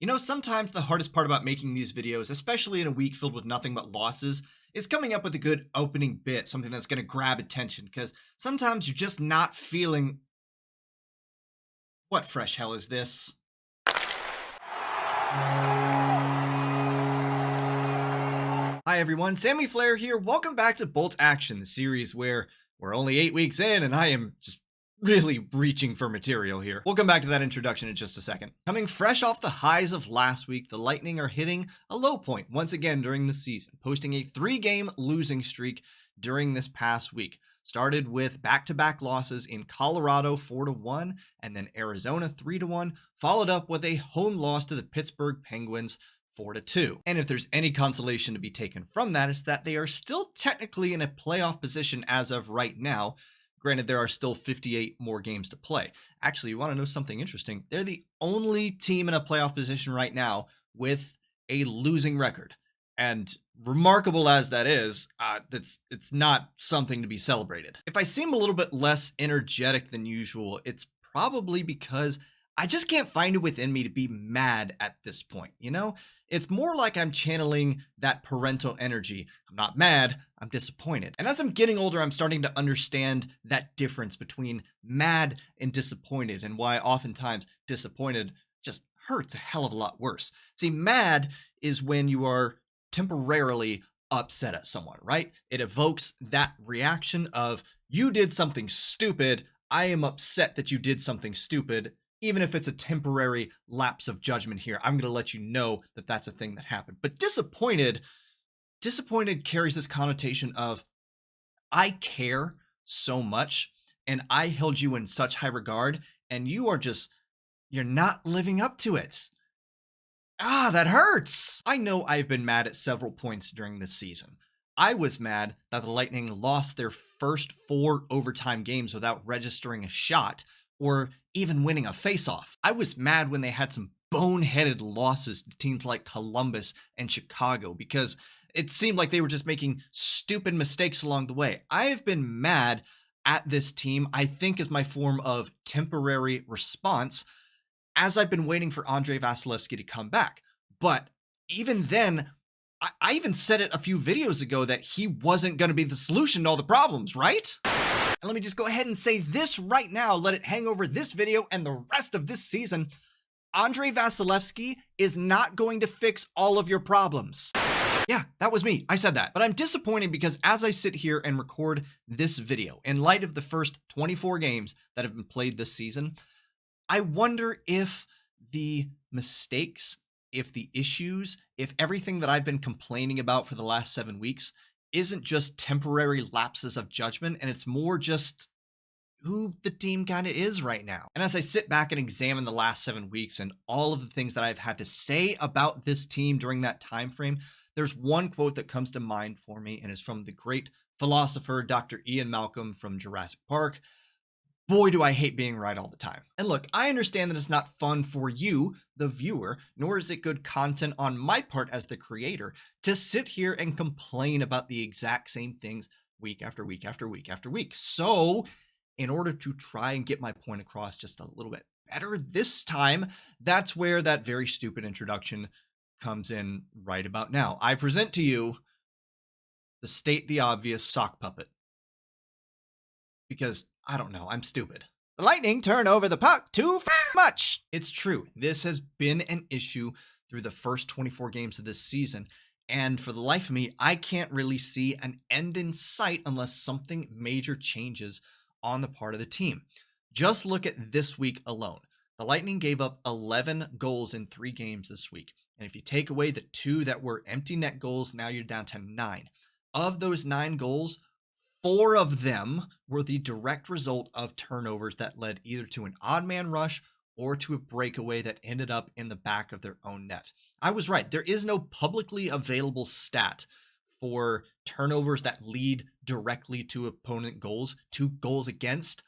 You know, sometimes the hardest part about making these videos, especially in a week filled with nothing but losses, is coming up with a good opening bit, something that's going to grab attention, because sometimes you're just not feeling. What fresh hell is this? Hi everyone, Sammy Flair here. Welcome back to Bolt Action, the series where we're only 8 weeks in and I am just really reaching for material here. We'll come back to that introduction in just a second. Coming fresh off the highs of last week, the Lightning are hitting a low point once again during the season, posting a 3-game losing streak during this past week. Started with back-to-back losses in Colorado 4-1 and then Arizona 3-1, followed up with a home loss to the Pittsburgh Penguins 4-2. And if there's any consolation to be taken from that, it's that they are still technically in a playoff position as of right now. Granted, there are still 58 more games to play. Actually, you want to know something interesting? They're the only team in a playoff position right now with a losing record. And remarkable as that is, it's not something to be celebrated. If I seem a little bit less energetic than usual, it's probably because I just can't find it within me to be mad at this point, you know? It's more like I'm channeling that parental energy. I'm not mad, I'm disappointed. And as I'm getting older, I'm starting to understand that difference between mad and disappointed, and why oftentimes disappointed just hurts a hell of a lot worse. See, mad is when you are temporarily upset at someone, right? It evokes that reaction of, you did something stupid, I am upset that you did something stupid. Even if it's a temporary lapse of judgment here, I'm going to let you know that that's a thing that happened. But disappointed carries this connotation of, I care so much and I held you in such high regard and you're not living up to it. That hurts. I know I've been mad at several points during this season. I was mad that the Lightning lost their first 4 overtime games without registering a shot or even winning a faceoff. I was mad when they had some boneheaded losses to teams like Columbus and Chicago because it seemed like they were just making stupid mistakes along the way. I have been mad at this team, I think, as my form of temporary response as I've been waiting for Andrei Vasilevsky to come back. But even then, I even said it a few videos ago that he wasn't going to be the solution to all the problems, right? And let me just go ahead and say this right now, let it hang over this video and the rest of this season. Andrei Vasilevsky is not going to fix all of your problems. Yeah, that was me. I said that. But I'm disappointed because as I sit here and record this video, in light of the first 24 games that have been played this season, I wonder if the mistakes, if the issues, if everything that I've been complaining about for the last 7 weeks isn't just temporary lapses of judgment, and it's more just who the team kind of is right now. And as I sit back and examine the last 7 weeks and all of the things that I've had to say about this team during that time frame, there's one quote that comes to mind for me, and it's from the great philosopher Dr. Ian Malcolm from Jurassic Park. Boy, do I hate being right all the time. And look, I understand that it's not fun for you, the viewer, nor is it good content on my part as the creator to sit here and complain about the exact same things week after week after week after week. So, in order to try and get my point across just a little bit better this time, that's where that very stupid introduction comes in right about now. I present to you the state the obvious sock puppet. Because, I don't know, I'm stupid. The Lightning turn over the puck too much. It's true. This has been an issue through the first 24 games of this season. And for the life of me, I can't really see an end in sight unless something major changes on the part of the team. Just look at this week alone. The Lightning gave up 11 goals in 3 games this week. And if you take away the 2 that were empty net goals, now you're down to 9. Of those 9 goals, 4 of them were the direct result of turnovers that led either to an odd man rush or to a breakaway that ended up in the back of their own net. I was right. There is no publicly available stat for turnovers that lead directly to opponent goals, to goals against.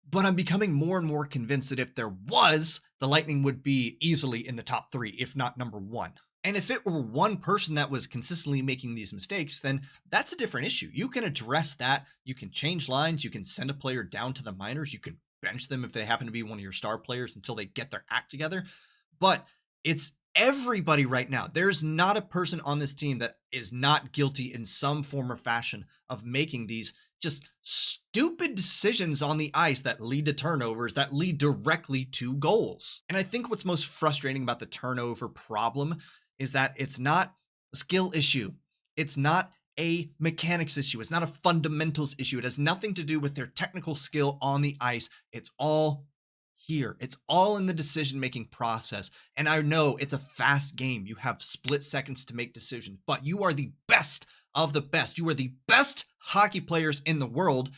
But I'm becoming more and more convinced that if there was, the Lightning would be easily in the top 3, if not number 1. And if it were one person that was consistently making these mistakes, then that's a different issue. You can address that. You can change lines. You can send a player down to the minors. You can bench them if they happen to be one of your star players until they get their act together. But It's everybody right now. There's not a person on this team that is not guilty in some form or fashion of making these just stupid decisions on the ice that lead to turnovers that lead directly to goals. And I think what's most frustrating about the turnover problem is that it's not a skill issue. It's not a mechanics issue. It's not a fundamentals issue. It has nothing to do with their technical skill on the ice. It's all here. It's all in the decision-making process. And I know it's a fast game. You have split seconds to make decisions, but you are the best of the best. You are the best hockey players in the world.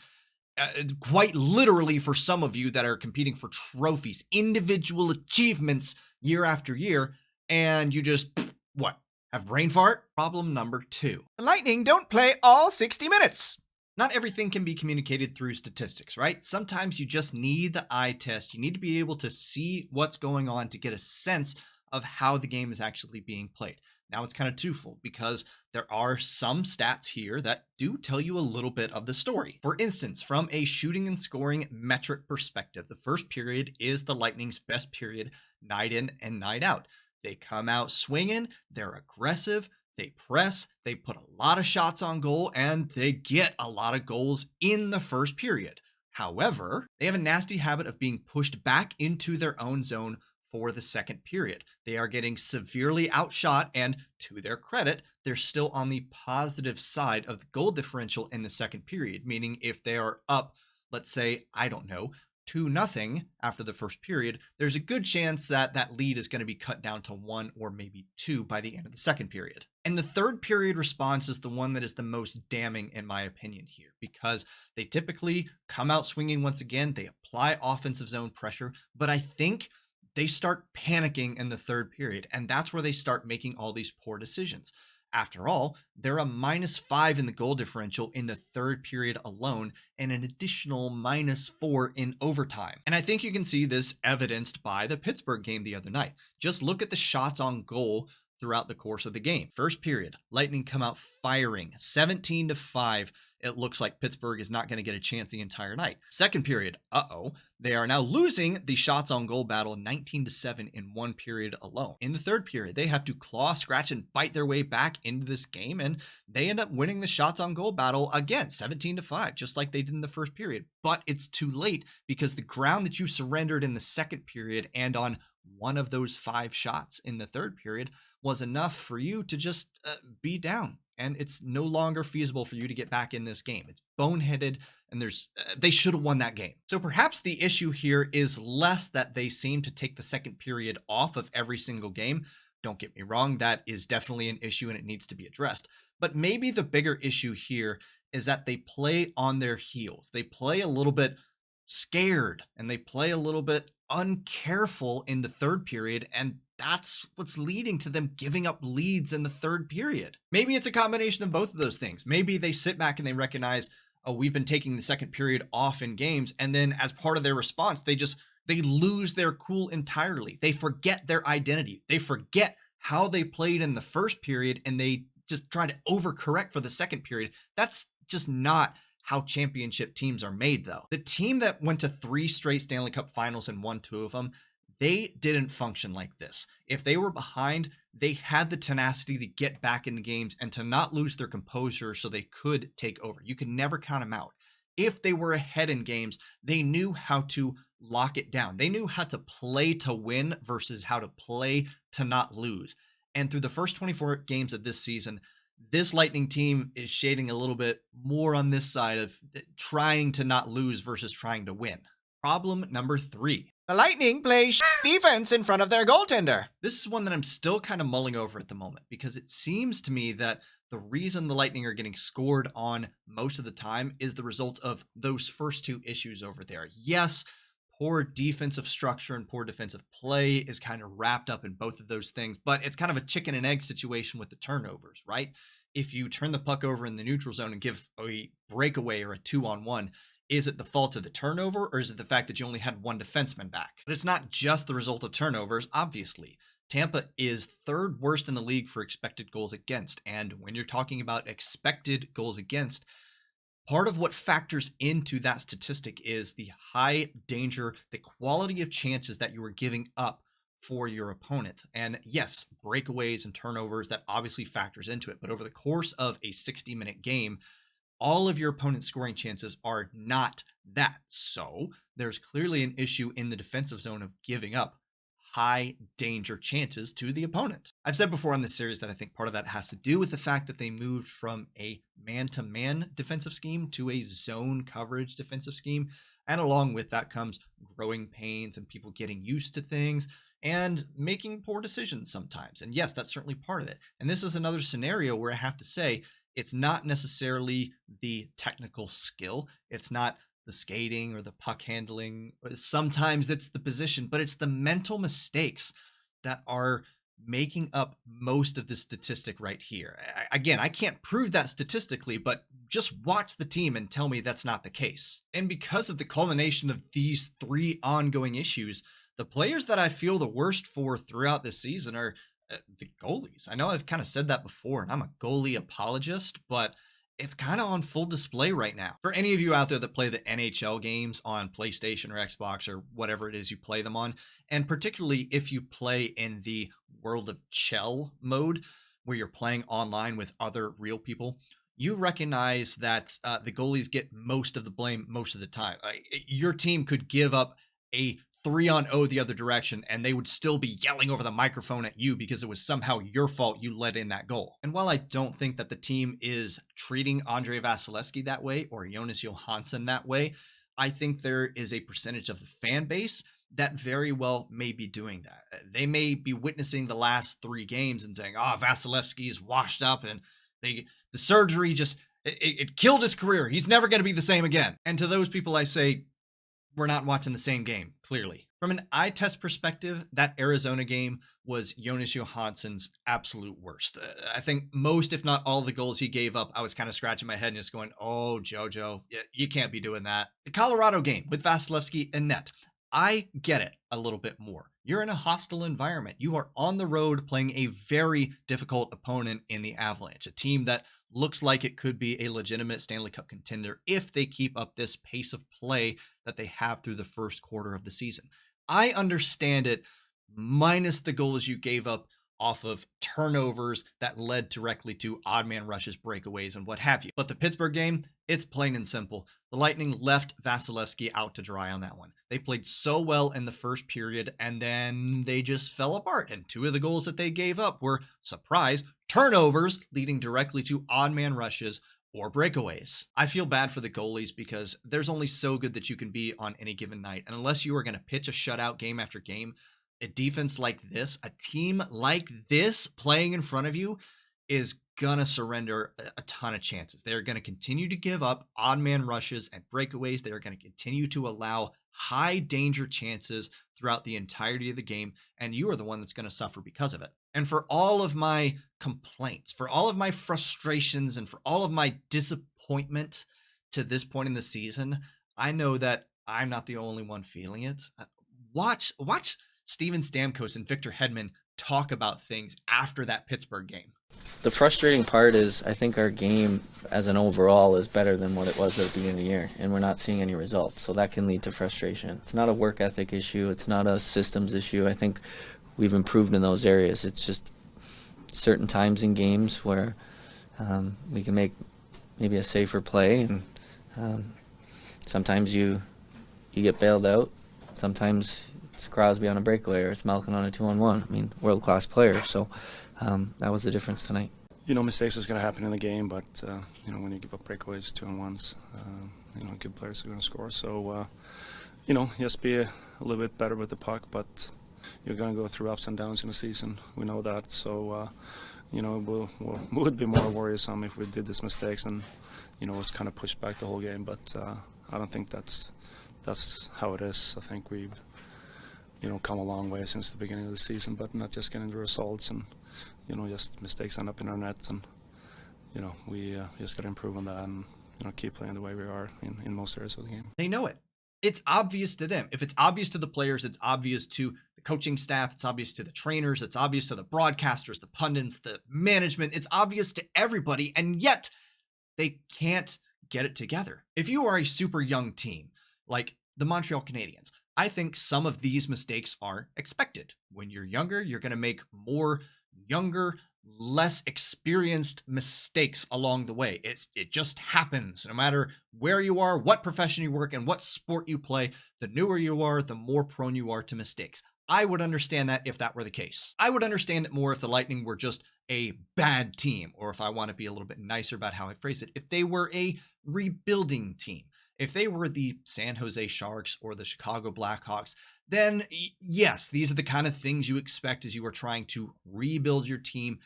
Quite literally, for some of you that are competing for trophies, individual achievements year after year, and you just, what, have brain fart? Problem number 2. The Lightning don't play all 60 minutes. Not everything can be communicated through statistics, right? Sometimes you just need the eye test. You need to be able to see what's going on to get a sense of how the game is actually being played. Now it's kind of twofold because there are some stats here that do tell you a little bit of the story. For instance, from a shooting and scoring metric perspective, the first period is the Lightning's best period night in and night out. They come out swinging, they're aggressive, they press, they put a lot of shots on goal, and they get a lot of goals in the first period. However, they have a nasty habit of being pushed back into their own zone for the second period. They are getting severely outshot, and to their credit, they're still on the positive side of the goal differential in the second period, meaning if they are up, let's say, I don't know, 2-0 after the first period, there's a good chance that that lead is going to be cut down to 1 or maybe 2 by the end of the second period. And the third period response is the one that is the most damning in my opinion here, because they typically come out swinging once again, they apply offensive zone pressure, but I think they start panicking in the third period, and that's where they start making all these poor decisions. After all, they're a -5 in the goal differential in the third period alone, and an additional -4 in overtime. And I think you can see this evidenced by the Pittsburgh game the other night. Just look at the shots on goal throughout the course of the game. First period, Lightning come out firing, 17-5. It looks like Pittsburgh is not going to get a chance the entire night. Second period, they are now losing the shots on goal battle 19-7 in one period alone. In the third period, they have to claw, scratch, and bite their way back into this game, and they end up winning the shots on goal battle again, 17-5, just like they did in the first period. But it's too late because the ground that you surrendered in the second period and on one of those 5 shots in the third period was enough for you to just be down. And it's no longer feasible for you to get back in this game. It's boneheaded, and they should have won that game. So perhaps the issue here is less that they seem to take the second period off of every single game. Don't get me wrong, that is definitely an issue and it needs to be addressed. But maybe the bigger issue here is that they play on their heels. They play a little bit scared, and they play a little bit uncareful in the third period, and that's what's leading to them giving up leads in the third period. Maybe it's a combination of both of those things. Maybe they sit back and they recognize, oh, we've been taking the second period off in games, and then as part of their response, they lose their cool entirely. They forget their identity. They forget how they played in the first period, and they just try to overcorrect for the second period. That's just not how championship teams are made, though. The team that went to 3 straight Stanley Cup finals and won 2 of them, they didn't function like this. If they were behind, they had the tenacity to get back into games and to not lose their composure so they could take over. You could never count them out. If they were ahead in games, they knew how to lock it down. They knew how to play to win versus how to play to not lose. And through the first 24 games of this season, this Lightning team is shading a little bit more on this side of trying to not lose versus trying to win. Problem number 3. The Lightning play defense in front of their goaltender. This is one that I'm still kind of mulling over at the moment because it seems to me that the reason the Lightning are getting scored on most of the time is the result of those first 2 issues over there. Yes, poor defensive structure and poor defensive play is kind of wrapped up in both of those things, but it's kind of a chicken and egg situation with the turnovers, right? If you turn the puck over in the neutral zone and give a breakaway or a 2-on-1, is it the fault of the turnover, or is it the fact that you only had 1 defenseman back? But it's not just the result of turnovers, obviously. Tampa is 3rd worst in the league for expected goals against, and when you're talking about expected goals against, part of what factors into that statistic is the high danger, the quality of chances that you were giving up for your opponent. And yes, breakaways and turnovers, that obviously factors into it. But over the course of a 60-minute game, all of your opponent's scoring chances are not that. So there's clearly an issue in the defensive zone of giving up high danger chances to the opponent. I've said before on this series that I think part of that has to do with the fact that they moved from a man-to-man defensive scheme to a zone coverage defensive scheme. And along with that comes growing pains and people getting used to things and making poor decisions sometimes. And yes, that's certainly part of it. And this is another scenario where I have to say, it's not necessarily the technical skill. It's not the skating or the puck handling. Sometimes it's the position, but it's the mental mistakes that are making up most of the statistic right here. Again, I can't prove that statistically, but just watch the team and tell me that's not the case. And because of the culmination of these three ongoing issues, the players that I feel the worst for throughout this season are the goalies. I know I've kind of said that before, and I'm a goalie apologist, but it's kind of on full display right now. For any of you out there that play the NHL games on PlayStation or Xbox or whatever it is you play them on, and particularly if you play in the World of Chell mode, where you're playing online with other real people, you recognize that the goalies get most of the blame most of the time. Your team could give up a 3-on-0 the other direction, and they would still be yelling over the microphone at you because it was somehow your fault you let in that goal. And while I don't think that the team is treating Andrei Vasilevskiy that way or Jonas Johansson that way, I think there is a percentage of the fan base that very well may be doing that. They may be witnessing the last 3 games and saying, Vasilevskiy is washed up and the surgery just, it killed his career. He's never going to be the same again. And to those people, I say, we're not watching the same game, clearly. From an eye test perspective, that Arizona game was Jonas Johansson's absolute worst. I think most, if not all, of the goals he gave up, I was kind of scratching my head and just going, oh, JoJo, you can't be doing that. The Colorado game with Vasilevskiy and net, I get it a little bit more. You're in a hostile environment. You are on the road playing a very difficult opponent in the Avalanche, a team that looks like it could be a legitimate Stanley Cup contender if they keep up this pace of play that they have through the first quarter of the season. I understand it, minus the goals you gave up off of turnovers that led directly to odd man rushes, breakaways, and what have you. But the Pittsburgh game, it's plain and simple. The Lightning left Vasilevskiy out to dry on that one. They played so well in the first period, and then they just fell apart. And 2 of the goals that they gave up were, surprise, turnovers leading directly to odd man rushes or breakaways. I feel bad for the goalies because there's only so good that you can be on any given night. And unless you are going to pitch a shutout game after game, a defense like this, a team like this playing in front of you is gonna surrender a ton of chances. They're going to continue to give up odd man rushes and breakaways. They are going to continue to allow high danger chances throughout the entirety of the game, and you are the one that's going to suffer because of it. And for all of my complaints, for all of my frustrations, and for all of my disappointment to this point in the season, I know that I'm not the only one feeling it. Watch Steven Stamkos and Victor Hedman talk about things after that Pittsburgh game. The frustrating part is I think our game as an overall is better than what it was at the beginning of the year, and we're not seeing any results, so that can lead to frustration. It's not a work ethic issue. It's not a systems issue. I think we've improved in those areas. It's just certain times in games where we can make maybe a safer play, and sometimes you get bailed out. Sometimes it's Crosby on a breakaway or it's Malkin on a 2-on-1. I mean, world-class player, so that was the difference tonight. Mistakes is going to happen in the game, but, when you give up breakaways, 2-on-1s, good players are going to score. So, just be a little bit better with the puck, but you're going to go through ups and downs in a season. We know that. So, it would be more worrisome if we did these mistakes and, was kind of pushed back the whole game. But I don't think that's how it is. I think we've, come a long way since the beginning of the season, but not just getting the results and, just mistakes end up in our nets, and, we just got to improve on that and, keep playing the way we are in most areas of the game. They know it. It's obvious to them. If it's obvious to the players, it's obvious to the coaching staff, it's obvious to the trainers, it's obvious to the broadcasters, the pundits, the management, it's obvious to everybody, and yet they can't get it together. If you are a super young team, like the Montreal Canadiens, I think some of these mistakes are expected. When you're younger, you're going to make more younger, less experienced mistakes along the way. It just happens. No matter where you are, what profession you work in, what sport you play, the newer you are, the more prone you are to mistakes. I would understand that if that were the case. I would understand it more if the Lightning were just a bad team, or if I want to be a little bit nicer about how I phrase it, if they were a rebuilding team. If they were the San Jose Sharks or the Chicago Blackhawks, then yes, these are the kind of things you expect as you are trying to rebuild your team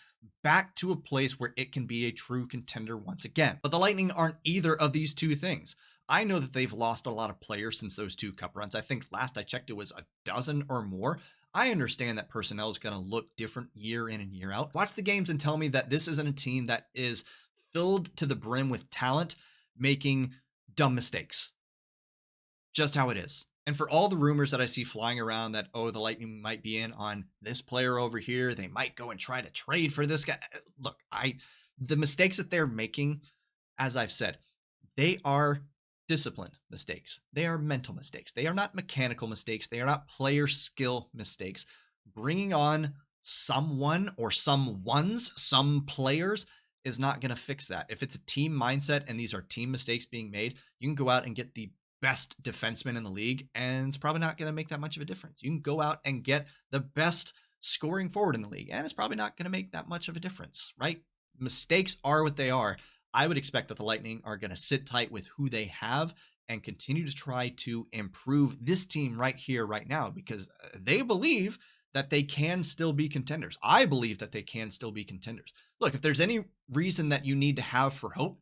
back to a place where it can be a true contender once again. But the Lightning aren't either of these two things. I know that they've lost a lot of players since those 2 cup runs. I think last I checked it was a dozen or more. I understand that personnel is going to look different year in and year out. Watch the games and tell me that this isn't a team that is filled to the brim with talent, making dumb mistakes. Just how it is. And for all the rumors that I see flying around that, oh, the Lightning might be in on this player over here, they might go and try to trade for this guy. Look, the mistakes that they're making, as I've said, they are discipline mistakes. They are mental mistakes. They are not mechanical mistakes. They are not player skill mistakes. Bringing on someone or some players is not going to fix that. If it's a team mindset and these are team mistakes being made, you can go out and get the best defenseman in the league, and it's probably not going to make that much of a difference. You can go out and get the best scoring forward in the league, and it's probably not going to make that much of a difference, right? Mistakes are what they are. I would expect that the Lightning are going to sit tight with who they have and continue to try to improve this team right here, right now, because they believe that they can still be contenders. I believe that they can still be contenders. Look, if there's any reason that you need to have for hope,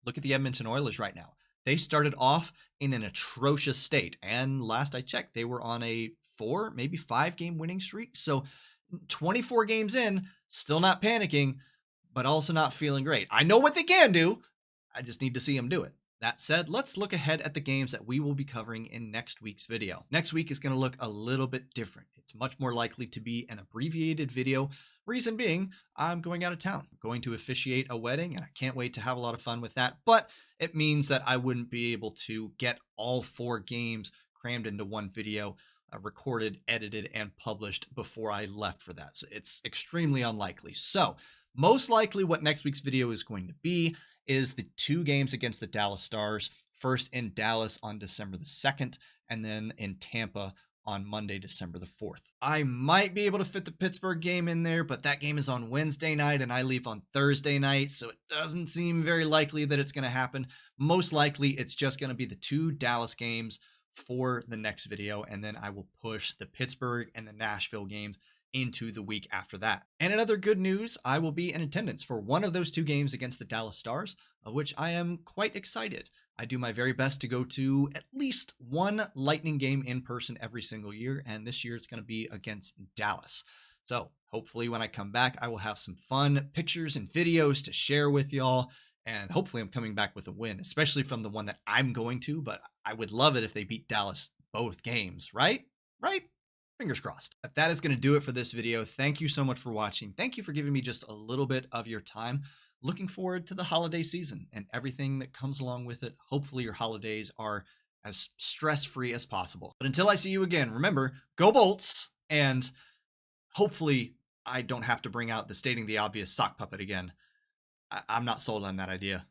look at the Edmonton Oilers right now. They started off in an atrocious state, and last I checked, they were on a 4, maybe 5 game winning streak. So 24 games in, still not panicking, but also not feeling great. I know what they can do. I just need to see them do it. That said, let's look ahead at the games that we will be covering in next week's video. Next week is going to look a little bit different. It's much more likely to be an abbreviated video. Reason being, I'm going out of town. I'm going to officiate a wedding, and I can't wait to have a lot of fun with that. But it means that I wouldn't be able to get all 4 games crammed into one video, recorded, edited, and published before I left for that. So it's extremely unlikely. So most likely what next week's video is going to be is the 2 games against the Dallas Stars, first in Dallas on December the 2nd, and then in Tampa on Monday, December the 4th. I might be able to fit the Pittsburgh game in there, but that game is on Wednesday night and I leave on Thursday night, so it doesn't seem very likely that it's going to happen. Most likely it's just going to be the 2 Dallas games for the next video, and then I will push the Pittsburgh and the Nashville games into the week after that. And in other good news, I will be in attendance for one of those 2 games against the Dallas Stars, of which I am quite excited. I do my very best to go to at least one Lightning game in person every single year, and this year it's going to be against Dallas. So hopefully when I come back, I will have some fun pictures and videos to share with y'all, and hopefully I'm coming back with a win, especially from the one that I'm going to, but I would love it if they beat Dallas both games, right? Right? Fingers crossed. But that is going to do it for this video. Thank you so much for watching. Thank you for giving me just a little bit of your time. Looking forward to the holiday season and everything that comes along with it. Hopefully your holidays are as stress-free as possible. But until I see you again, remember, go Bolts, and hopefully I don't have to bring out the stating the obvious sock puppet again. I'm not sold on that idea.